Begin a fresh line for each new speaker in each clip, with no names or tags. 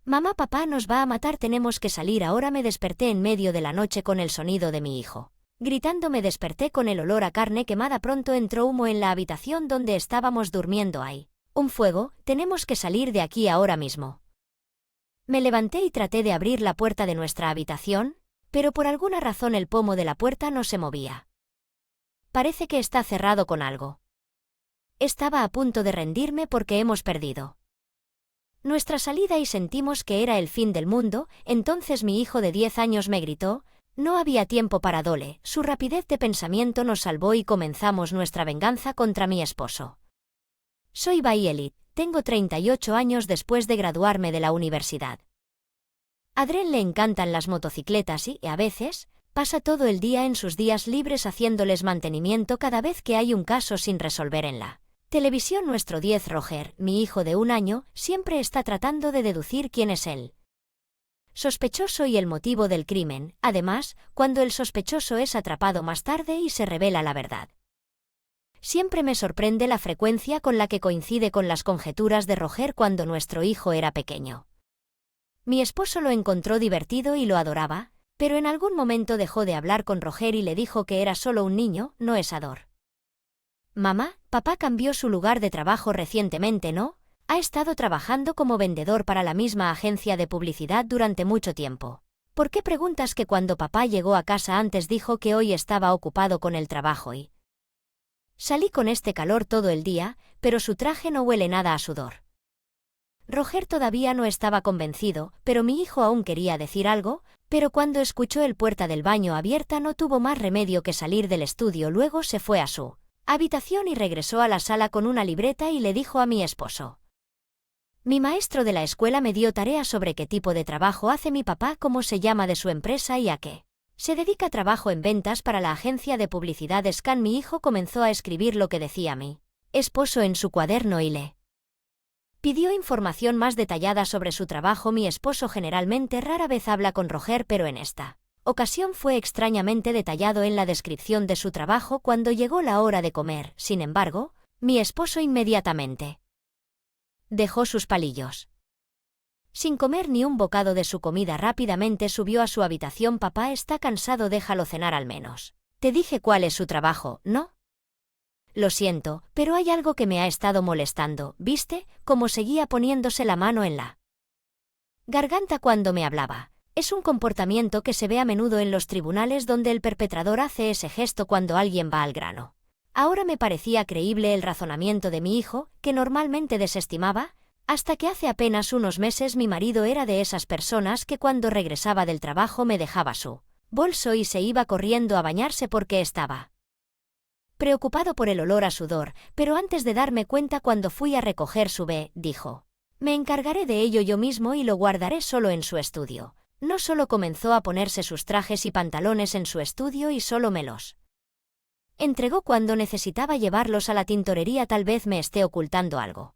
Mamá, papá nos va a matar, tenemos que salir ahora. Me desperté en medio de la noche con el sonido de mi hijo. Gritando me desperté con el olor a carne quemada. Pronto entró humo en la habitación donde estábamos durmiendo. ¡Hay un fuego! Tenemos que salir de aquí ahora mismo. Me levanté y traté de abrir la puerta de nuestra habitación, pero por alguna razón el pomo de la puerta no se movía. Parece que está cerrado con algo. Estaba a punto de rendirme porque hemos perdido nuestra salida y sentimos que era el fin del mundo. Entonces mi hijo de 10 años me gritó. No había tiempo para Dole. Su rapidez de pensamiento nos salvó y comenzamos nuestra venganza contra mi esposo. Soy Bayelit, tengo 38 años después de graduarme de la universidad. A Dren le encantan las motocicletas y, a veces, pasa todo el día en sus días libres haciéndoles mantenimiento cada vez que hay un caso sin resolver en la televisión. Nuestro 10 Roger, mi hijo de 1 año, siempre está tratando de deducir quién es él sospechoso y el motivo del crimen. Además, cuando el sospechoso es atrapado más tarde y se revela la verdad. Siempre me sorprende la frecuencia con la que coincide con las conjeturas de Roger cuando nuestro hijo era pequeño. Mi esposo lo encontró divertido y lo adoraba, pero en algún momento dejó de hablar con Roger y le dijo que era solo un niño, no es Ador. Mamá, papá cambió su lugar de trabajo recientemente, ¿no? Ha estado trabajando como vendedor para la misma agencia de publicidad durante mucho tiempo. ¿Por qué preguntas que cuando papá llegó a casa antes dijo que hoy estaba ocupado con el trabajo y salí con este calor todo el día, pero su traje no huele nada a sudor? Roger todavía no estaba convencido, pero mi hijo aún quería decir algo, pero cuando escuchó el puerta del baño abierta no tuvo más remedio que salir del estudio. Luego se fue a su habitación y regresó a la sala con una libreta y le dijo a mi esposo. Mi maestro de la escuela me dio tareas sobre qué tipo de trabajo hace mi papá, cómo se llama de su empresa y a qué se dedica. Trabajo en ventas para la agencia de publicidad Scan. Mi hijo comenzó a escribir lo que decía mi esposo en su cuaderno y le pidió información más detallada sobre su trabajo. Mi esposo generalmente rara vez habla con Roger, pero en esta ocasión fue extrañamente detallado en la descripción de su trabajo. Cuando llegó la hora de comer, sin embargo, mi esposo inmediatamente dejó sus palillos. Sin comer ni un bocado de su comida, rápidamente subió a su habitación. Papá está cansado, déjalo cenar al menos. Te dije cuál es su trabajo, ¿no? Lo siento, pero hay algo que me ha estado molestando. ¿Viste cómo seguía poniéndose la mano en la garganta cuando me hablaba? Es un comportamiento que se ve a menudo en los tribunales donde el perpetrador hace ese gesto cuando alguien va al grano. Ahora me parecía creíble el razonamiento de mi hijo, que normalmente desestimaba, hasta que hace apenas unos meses mi marido era de esas personas que cuando regresaba del trabajo me dejaba su bolso y se iba corriendo a bañarse porque estaba preocupado por el olor a sudor, pero antes de darme cuenta cuando fui a recoger su dijo, me encargaré de ello yo mismo y lo guardaré solo en su estudio. No solo comenzó a ponerse sus trajes y pantalones en su estudio y solo me los entregó cuando necesitaba llevarlos a la tintorería. Tal vez me esté ocultando algo.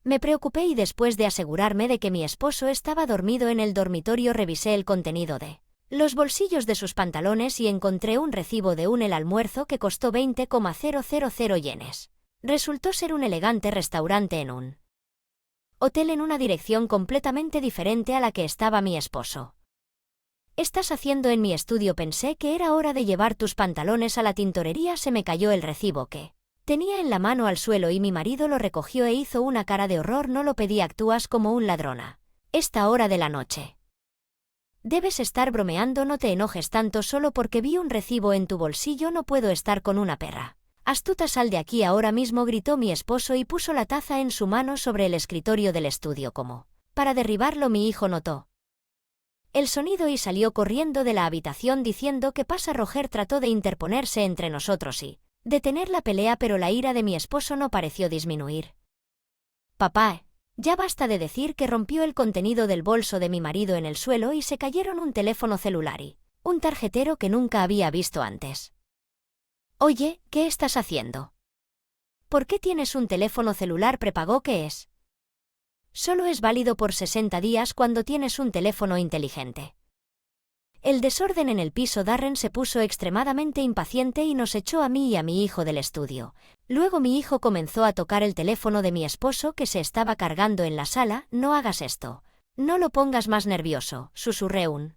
Me preocupé y después de asegurarme de que mi esposo estaba dormido en el dormitorio revisé el contenido de los bolsillos de sus pantalones y encontré un recibo de el almuerzo que costó 20,000 yenes. Resultó ser un elegante restaurante en un hotel en una dirección completamente diferente a la que estaba mi esposo. ¿Estás haciendo en mi estudio? Pensé que era hora de llevar tus pantalones a la tintorería. Se me cayó el recibo que tenía en la mano al suelo y mi marido lo recogió e hizo una cara de horror. No lo pedí, actúas como un ladrona. Esta hora de la noche. Debes estar bromeando, no te enojes tanto, solo porque vi un recibo en tu bolsillo no puedo estar con una perra. Astuta, sal de aquí ahora mismo, gritó mi esposo y puso la taza en su mano sobre el escritorio del estudio como para derribarlo. Mi hijo notó el sonido y salió corriendo de la habitación diciendo ¿qué pasa? Roger trató de interponerse entre nosotros y detener la pelea, pero la ira de mi esposo no pareció disminuir. Papá, ya basta de decir que rompió el contenido del bolso de mi marido en el suelo y se cayeron un teléfono celular y un tarjetero que nunca había visto antes. Oye, ¿qué estás haciendo? ¿Por qué tienes un teléfono celular prepago? ¿Qué es? Solo es válido por 60 días cuando tienes un teléfono inteligente. El desorden en el piso. Darren se puso extremadamente impaciente y nos echó a mí y a mi hijo del estudio. Luego mi hijo comenzó a tocar el teléfono de mi esposo que se estaba cargando en la sala. No hagas esto. No lo pongas más nervioso, susurré un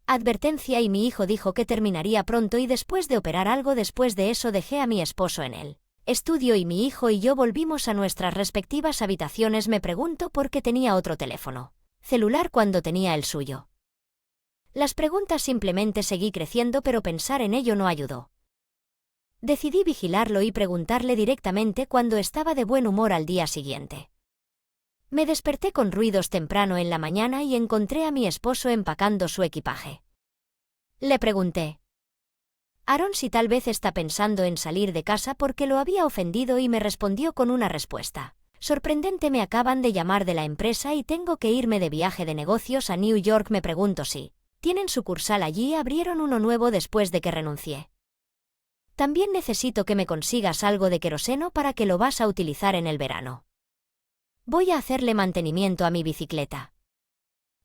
advertencia y mi hijo dijo que terminaría pronto y después de operar algo. Después de eso dejé a mi esposo en el estudio y mi hijo y yo volvimos a nuestras respectivas habitaciones. Me pregunto por qué tenía otro teléfono celular cuando tenía el suyo. Las preguntas simplemente seguí creciendo, pero pensar en ello no ayudó. Decidí vigilarlo y preguntarle directamente cuando estaba de buen humor al día siguiente. Me desperté con ruidos temprano en la mañana y encontré a mi esposo empacando su equipaje. Le pregunté: Aaron, si tal vez está pensando en salir de casa porque lo había ofendido, y me respondió con una respuesta sorprendente: me acaban de llamar de la empresa y tengo que irme de viaje de negocios a New York. Me pregunto si tienen sucursal allí. Abrieron uno nuevo después de que renuncié. También necesito que me consigas algo de queroseno para que lo vas a utilizar en el verano. Voy a hacerle mantenimiento a mi bicicleta.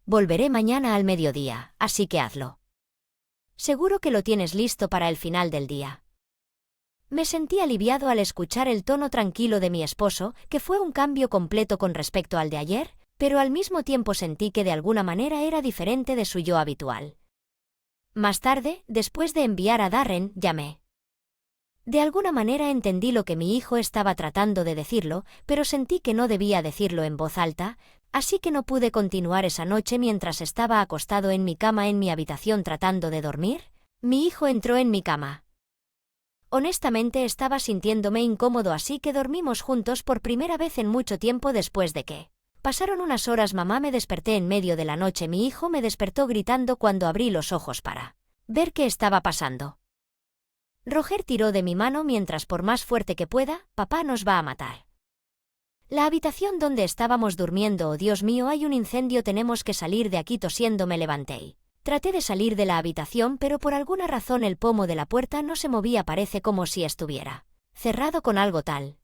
Volveré mañana al mediodía, así que hazlo. Seguro que lo tienes listo para el final del día. Me sentí aliviado al escuchar el tono tranquilo de mi esposo, que fue un cambio completo con respecto al de ayer, pero al mismo tiempo sentí que de alguna manera era diferente de su yo habitual. Más tarde, después de enviar a Darren, llamé. De alguna manera entendí lo que mi hijo estaba tratando de decirlo, pero sentí que no debía decirlo en voz alta, así que no pude continuar esa noche. Mientras estaba acostado en mi cama en mi habitación tratando de dormir, mi hijo entró en mi cama. Honestamente estaba sintiéndome incómodo, así que dormimos juntos por primera vez en mucho tiempo. Después de que pasaron unas horas, me desperté en medio de la noche. Mi hijo me despertó gritando cuando abrí los ojos para ver qué estaba pasando. Roger tiró de mi mano mientras, por más fuerte que pueda: papá nos va a matar. La habitación donde estábamos durmiendo. Oh Dios mío, hay un incendio, tenemos que salir de aquí. Tosiendo me levanté y traté de salir de la habitación, pero por alguna razón el pomo de la puerta no se movía. Parece como si estuviera cerrado con algo tal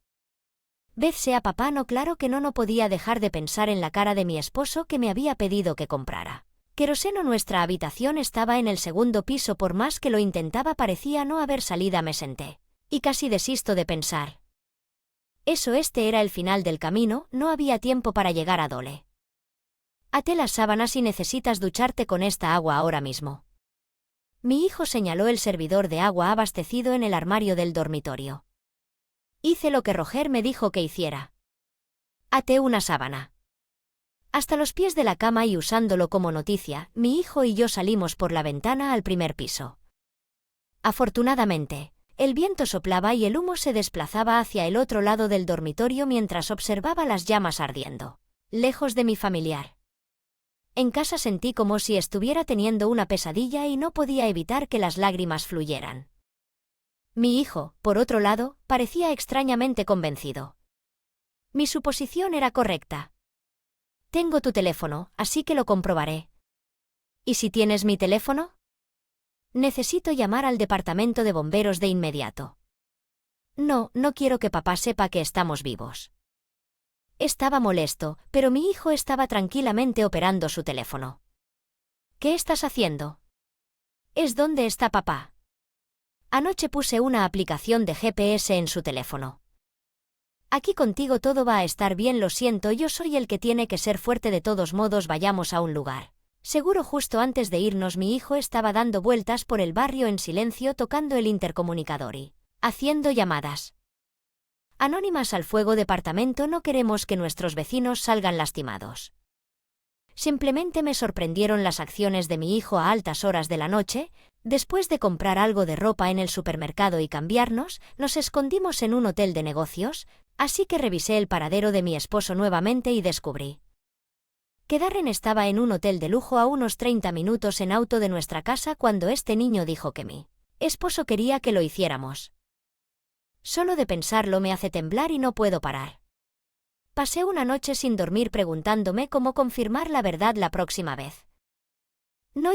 vez sea papá. No, claro que no podía dejar de pensar en la cara de mi esposo, que me había pedido que comprara queroseno. Nuestra habitación estaba en el segundo piso. Por más que lo intentaba, parecía no haber salida. Me senté y casi desisto de pensar. Este era el final del camino, no había tiempo para llegar a Dole. Até las sábanas y necesitas ducharte con esta agua ahora mismo. Mi hijo señaló el servidor de agua abastecido en el armario del dormitorio. Hice lo que Roger me dijo que hiciera. Até una sábana hasta los pies de la cama y, usándolo como noticia, mi hijo y yo salimos por la ventana al primer piso. Afortunadamente, el viento soplaba y el humo se desplazaba hacia el otro lado del dormitorio mientras observaba las llamas ardiendo lejos de mi familiar. En casa sentí como si estuviera teniendo una pesadilla y no podía evitar que las lágrimas fluyeran. Mi hijo, por otro lado, parecía extrañamente convencido. Mi suposición era correcta. Tengo tu teléfono, así que lo comprobaré. ¿Y si tienes mi teléfono? Necesito llamar al departamento de bomberos de inmediato. No quiero que papá sepa que estamos vivos. Estaba molesto, pero mi hijo estaba tranquilamente operando su teléfono. ¿Qué estás haciendo? ¿Es dónde está papá? Anoche puse una aplicación de GPS en su teléfono. Aquí contigo todo va a estar bien. Lo siento, yo soy el que tiene que ser fuerte. De todos modos, vayamos a un lugar seguro. Justo antes de irnos, mi hijo estaba dando vueltas por el barrio en silencio, tocando el intercomunicador y haciendo llamadas anónimas al fuego departamento. No queremos que nuestros vecinos salgan lastimados. Simplemente me sorprendieron las acciones de mi hijo a altas horas de la noche. Después de comprar algo de ropa en el supermercado y cambiarnos, nos escondimos en un hotel de negocios, así que revisé el paradero de mi esposo nuevamente y descubrí que Darren estaba en un hotel de lujo a unos 30 minutos en auto de nuestra casa cuando este niño dijo que mi esposo quería que lo hiciéramos. Solo de pensarlo me hace temblar y no puedo parar. Pasé una noche sin dormir preguntándome cómo confirmar la verdad la próxima vez.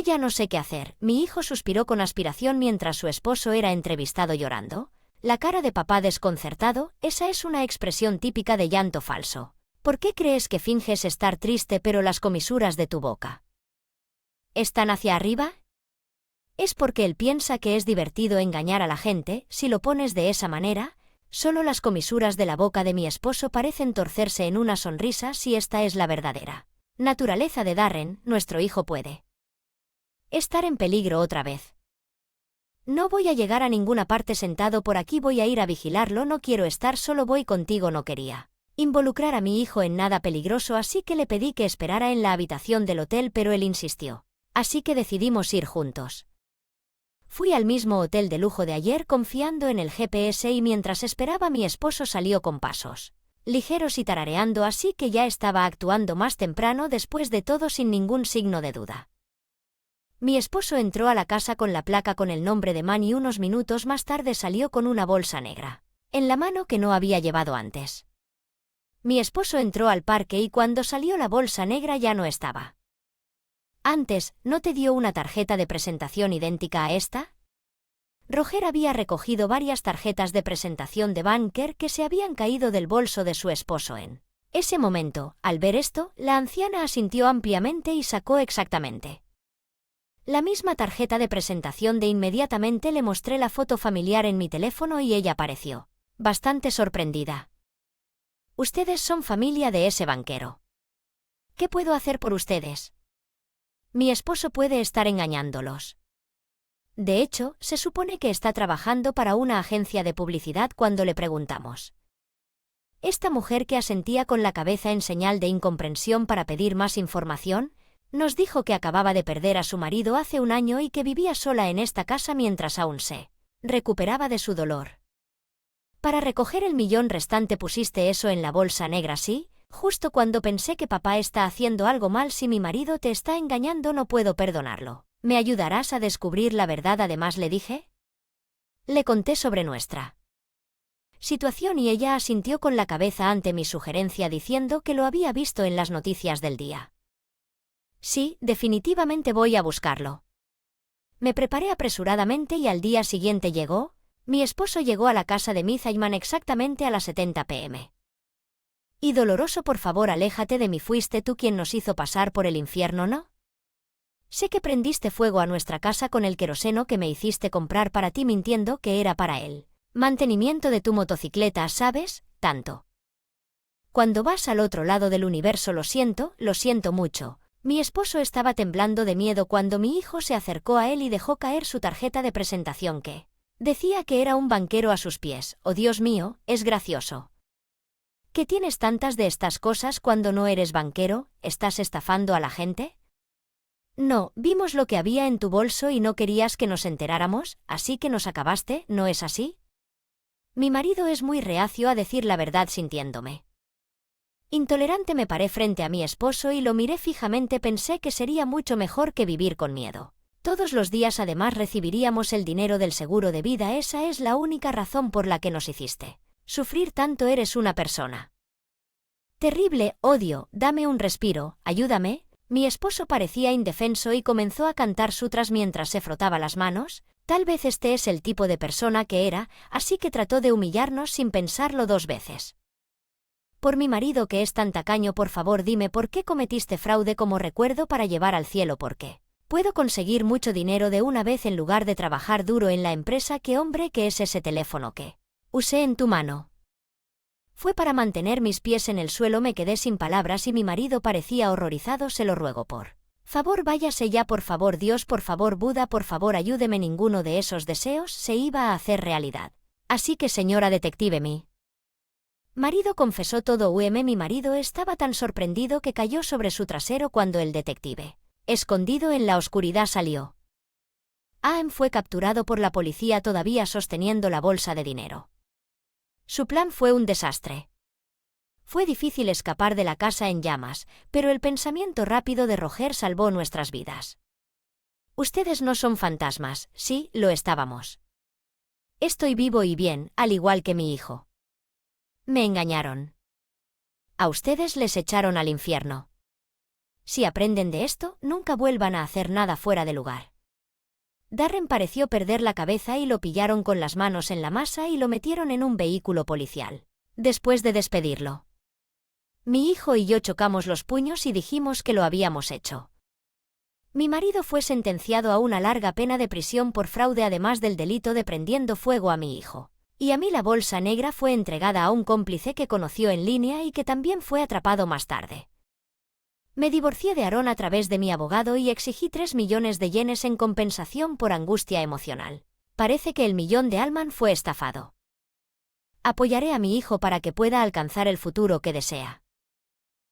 Ya no sé qué hacer. Mi hijo suspiró con aspiración mientras su esposo era entrevistado llorando. La cara de papá desconcertado, esa es una expresión típica de llanto falso. ¿Por qué crees que finges estar triste pero las comisuras de tu boca están hacia arriba? Es porque él piensa que es divertido engañar a la gente. Si lo pones de esa manera, solo las comisuras de la boca de mi esposo parecen torcerse en una sonrisa si esta es la verdadera Naturaleza de Darren, nuestro hijo puede estar en peligro otra vez. No voy a llegar a ninguna parte sentado por aquí, voy a ir a vigilarlo, no quiero estar solo, voy contigo, no quería involucrar a mi hijo en nada peligroso, así que le pedí que esperara en la habitación del hotel, pero él insistió. Así que decidimos ir juntos. Fui al mismo hotel de lujo de ayer confiando en el GPS y mientras esperaba mi esposo salió con pasos ligeros y tarareando, así que ya estaba actuando más temprano después de todo sin ningún signo de duda. Mi esposo entró a la casa con la placa con el nombre de Manny y unos minutos más tarde salió con una bolsa negra en la mano que no había llevado antes. Mi esposo entró al parque y cuando salió la bolsa negra ya no estaba. Antes, ¿no te dio una tarjeta de presentación idéntica a esta? Roger había recogido varias tarjetas de presentación de banker que se habían caído del bolso de su esposo en ese momento. Al ver esto, la anciana asintió ampliamente y sacó exactamente la misma tarjeta de presentación. De inmediatamente le mostré la foto familiar en mi teléfono y ella pareció bastante sorprendida. Ustedes son familia de ese banquero. ¿Qué puedo hacer por ustedes? Mi esposo puede estar engañándolos. De hecho, se supone que está trabajando para una agencia de publicidad cuando le preguntamos. Esta mujer, que asentía con la cabeza en señal de incomprensión para pedir más información, nos dijo que acababa de perder a su marido hace un año y que vivía sola en esta casa mientras aún se recuperaba de su dolor. Para recoger el millón restante pusiste eso en la bolsa negra, ¿sí? Justo cuando pensé que papá está haciendo algo mal. Si mi marido te está engañando, no puedo perdonarlo. ¿Me ayudarás a descubrir la verdad? Además, le dije. Le conté sobre nuestra situación y ella asintió con la cabeza ante mi sugerencia diciendo que lo había visto en las noticias del día. Sí, definitivamente voy a buscarlo. Me preparé apresuradamente y al día siguiente llegó. Mi esposo llegó a la casa de Mizaiman exactamente a las 70 p.m. Y doloroso, por favor, aléjate de mí. Fuiste tú quien nos hizo pasar por el infierno, ¿no? Sé que prendiste fuego a nuestra casa con el queroseno que me hiciste comprar para ti mintiendo que era para él mantenimiento de tu motocicleta, ¿sabes? Tanto. Cuando vas al otro lado del universo, lo siento mucho. Mi esposo estaba temblando de miedo cuando mi hijo se acercó a él y dejó caer su tarjeta de presentación que decía que era un banquero a sus pies. Oh, Dios mío, es gracioso. ¿Qué tienes tantas de estas cosas cuando no eres banquero? ¿Estás estafando a la gente? No, vimos lo que había en tu bolso y no querías que nos enteráramos, así que nos acabaste, ¿no es así? Mi marido es muy reacio a decir la verdad, sintiéndome intolerante. Me paré frente a mi esposo y lo miré fijamente. Pensé que sería mucho mejor que vivir con miedo. Todos los días además recibiríamos el dinero del seguro de vida. Esa es la única razón por la que nos hiciste sufrir tanto. Eres una persona terrible, odio, dame un respiro, ayúdame. Mi esposo parecía indefenso y comenzó a cantar sutras mientras se frotaba las manos. Tal vez este es el tipo de persona que era, así que trató de humillarnos sin pensarlo dos veces. Por mi marido, que es tan tacaño, por favor dime por qué cometiste fraude como recuerdo para llevar al cielo. ¿Por qué? Puedo conseguir mucho dinero de una vez en lugar de trabajar duro en la empresa. ¿Qué hombre que es ese teléfono que usé en tu mano? Fue para mantener mis pies en el suelo. Me quedé sin palabras y mi marido parecía horrorizado. Se lo ruego, por favor, váyase ya, por favor, Dios, por favor, Buda, por favor, ayúdeme. Ninguno de esos deseos se iba a hacer realidad. Así que, señora detective, mi marido confesó todo. Mi marido estaba tan sorprendido que cayó sobre su trasero cuando el detective, escondido en la oscuridad, salió. Aem fue capturado por la policía todavía sosteniendo la bolsa de dinero. Su plan fue un desastre. Fue difícil escapar de la casa en llamas, pero el pensamiento rápido de Roger salvó nuestras vidas. Ustedes no son fantasmas. Sí, lo estábamos. Estoy vivo y bien, al igual que mi hijo. Me engañaron. A ustedes les echaron al infierno. Si aprenden de esto, nunca vuelvan a hacer nada fuera de lugar. Darren pareció perder la cabeza y lo pillaron con las manos en la masa y lo metieron en un vehículo policial. Después de despedirlo, mi hijo y yo chocamos los puños y dijimos que lo habíamos hecho. Mi marido fue sentenciado a una larga pena de prisión por fraude, además del delito de prendiendo fuego a mi hijo. Y a mí la bolsa negra fue entregada a un cómplice que conoció en línea y que también fue atrapado más tarde. Me divorcié de Aaron a través de mi abogado y exigí 3 millones de yenes en compensación por angustia emocional. Parece que el millón de Alman fue estafado. Apoyaré a mi hijo para que pueda alcanzar el futuro que desea.